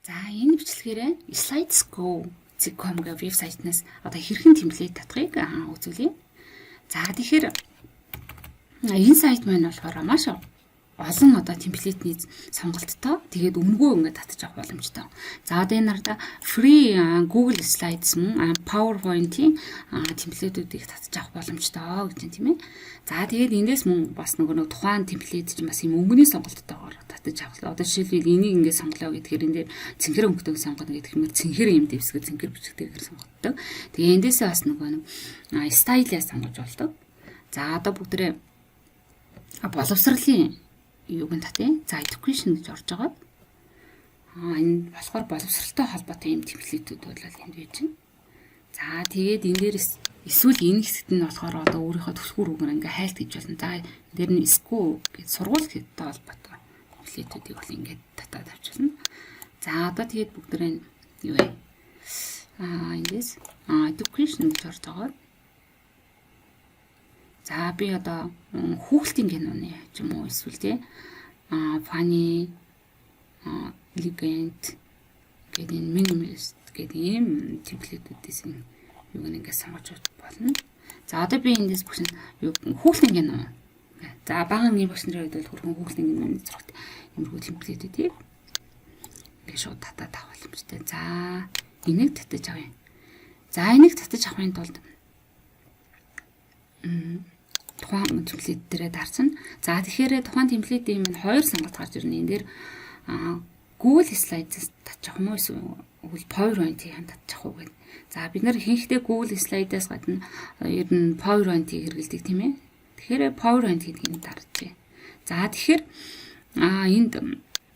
За энэ бичлэгээрээ slides.com гэх вебсайтнаас одоо хэрхэн темплейт татахыг үзүүлье. За тэгэхээр энэ сайт маань болохоор маш олон одоо темплейтний сонголттой. Тэгээд өмнөгөө ингээд татчих авах боломжтой. За одоо энэ нарда free Google Slides мөн PowerPoint-ийн темплейтүүдийг татчих авах боломжтой гэж тийм ээ. За тэгээд эндээс мөн бас нөгөө тухайн темплейт чинь бас юм өнгөний сонголттойгоор татчих авах. Одоо жишээлбэл энийг ингээд сонголоо гэхээр энэ дээр цэнхэр өнгөтэйг сонгоно гэдэг юм цэнхэр юм дэвсгэл цэнхэр бичгтэйгээр сонгодог. Тэгээд эндээсээ бас нөгөө стайлаа сонгож болдог. За одоо бүгдээ боловсролын юуг нь татъя. За education гэж орж байгаа. Энэ болохоор боловсролтой холбоотой юм темплейтүүд бол энд байж байна. За тэгээд энэ дээрээс эсвэл энэ хэсэгт нь болохоор одоо өөрийнхөө түлхүүр үгээр ингээ хайлт гэж болно. За энэ дээр нь school гэж сургууль гэдэгтэй холбоотой темплейтүүдийг бол ингээд татаад авчихна. За одоо тэгээд бүгдээ юу вэ? Эндээс education гэж орж байгаа. За би одоо хүүхдийн киноны ч юм уу эсвэл тий funny elegant гэдэг minimalist гэдэг ийм темплейтүүдээс юуг нэгээ сонгож болно. За одоо би эндээс бүгд хүүхдийн кино. За багааны багш нарын хувьд бол хөрхөн хүүхдийн киноны зурагт юмруу темплейтүүдийг ингээд шууд татаад авах боломжтой. За энийг татаж авъя. За энийг татаж авахын тулд тухайн темплейт дээрээ дарсан. За тэгэхээр тухайн темплейтийн минь хоёр сонголт гарч ирнэ. Энэ дээр Google Slides татчих юм уу эсвэл PowerPoint-ийг татчих уу гэдэг. За бид нар ихэнхдээ Google Slides-аас гадна ер нь PowerPoint-ийг хэрэглэдэг тийм ээ. Тэгэхээр PowerPoint гэдгийг даржээ. За тэгэхээр энд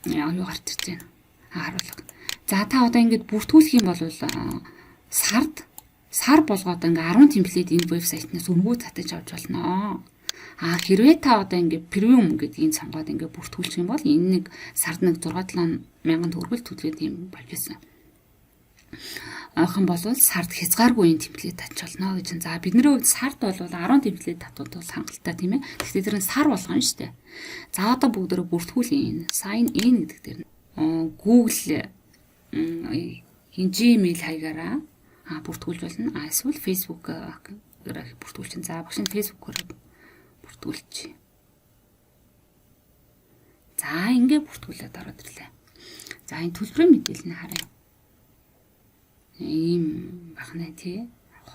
юу гарч ирж байна? Харуулга. За та одоо ингэж бүртгүүлэх юм бол сар болгоод ингээ 10 темплейт энэ вебсайтнаас өнгөө татаж авч болно. Хэрвээ та одоо ингээ премиум гэдгийг сонгоод ингээ бүртгүүлчих юм бол энэ нэг сард нэг 6-7 мянган төгрөгөл төлөөд юм болжсэн. Аахан бол сард хязгааргүй энэ темплейт татж болно гэж. За бидний хувьд сард бол 10 темплейт татвал бол хангалттай тийм ээ. Гэхдээ тэр нь сар болгоно шүү дээ. За одоо бүгдөө бүртгүүлээ. Sign in гэдэг дээр Google Gmail хаягаараа бүртгүүлж болно. Эсвэл Facebook-оор бүртгүүлж. За багш нь Facebook-оор бүртгүүлж. За ингээ бүртгүүлээд ороод ирлээ. За энэ төлбөрийн мэдээлэл нь харъя. Ийм бахна тий.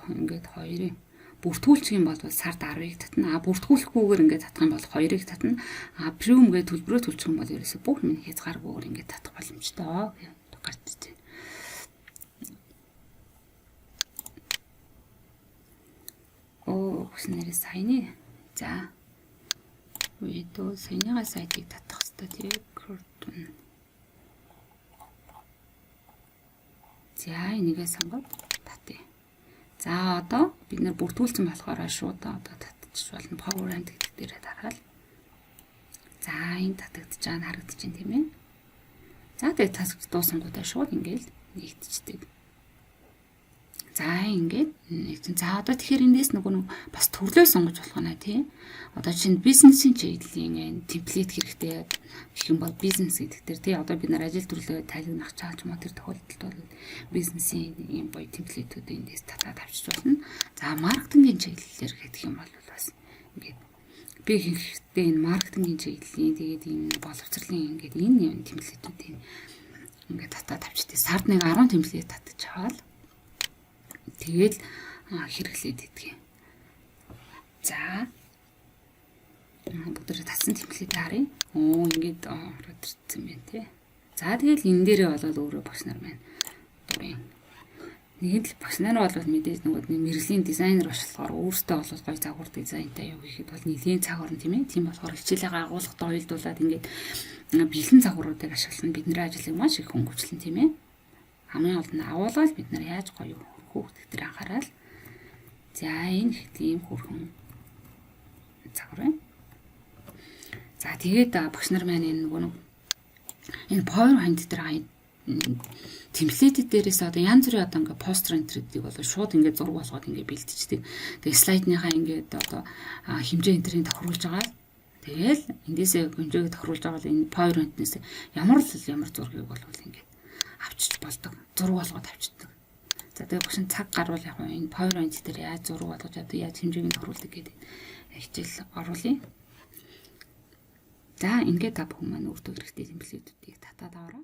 Ингээд хоёрыг бүртгүүлчих юм бол сард 10-ыг татна. Бүртгүүлэхгүйгээр ингээд татах юм бол 2-ыг татна. Премиум гэдэг төлбөрөө төлчих юм бол ерөөсө бүх минь хязгааргүйгээр ингээд татах боломжтой гэж гарч ирж байна. Хүснээрээ саяны. За. Видео саяныгаа сайтыг татах хэрэгтэй тийм. За энийгээ сонгоод татъя. За одоо бид нэр бүртгүүлсэн болохоор шууд одоо татчих болно. PowerPoint гэдэг дээрээ дараал. За энэ татагдж байгаа нь харагдаж байна тийм ээ. За тэгээд тасч дуусангуудаа шууд ингээл нэгтчихдээ. За ингээд за одоо тэгэхээр эндээс нөгөө бас төрлөө сонгож болох нь тий. Одоо чинь бизнесийн чиглэлийн темплейт хэрэгтэй гэх юм бол бизнес гэдэг дээр тий. Одоо бид нар ажил төрлөө тайлбарлах чаалж маа тэр тохиолдолд бол бизнесийн юм боё темплейтүүд эндээс татаад авчиж болно. За маркетингийн чиглэлээр гэдэг юм бол бас ингээд би ихэнхдээ энэ маркетингийн чиглэлийн тэгээд энэ боловсролын ингээд энэ темплейтүүдийг ингээд татаад авчихдээ сард нэг 10 темплейт татаж аваад тэгэл хэрэглээд идэх. За бүгд татсан темплейт харъя. Ингээд ороод ирсэн байна тий. За тэгэл энэ дээрээ болоод өөрөө багш нар маань дурын. Нэг л багш нар бол мэдээж нөгөө мэргэжлийн дизайнер болболохоор өөртөө бол гоё загвар дизайнтай юу гэхэд бол нэлийн цаг орно тийм ээ. Тийм болохоор хичээлээ агуулгатай уялдуулаад ингээд бэлэн загваруудыг ашиглана. Бидний ажлыг маш их хөнгөвчлэн тийм ээ. Хамгийн гол нь агуулгаал бид нар яаж гоё хүүхд дээр анхаарал. За энэ их тийм хөрхөн загвар байна. За тэгээд багш нар маань энэ PowerPoint дээр темплейтэд дээрээс одоо янз бүрийн одоо ингээ постэр энтрүүдийг болоо шууд ингээ зураг болгоод ингээ бэлтждэг. Тэгээд слайдныхаа ингээ одоо хэмжээ энтрийг тохируулж байгаа. Тэгэл эндээсээ хэмжээг тохируулж байгаа энэ PowerPoint-нээс ямар зургийг болвол ингээ авчиж болдог. Зураг болгоод авчдаг. За тэгээ багш нь цаг гарвал яг энэ PowerPoint дээр яаж зураг болгож одоо яаж хэмжээг нь тохируулдаг гэдэг хичээл оруулъя. За ингээд та бүхэн маань өөртөө хэрэгтэй тэмдэглэлүүдийг татаад аваарай.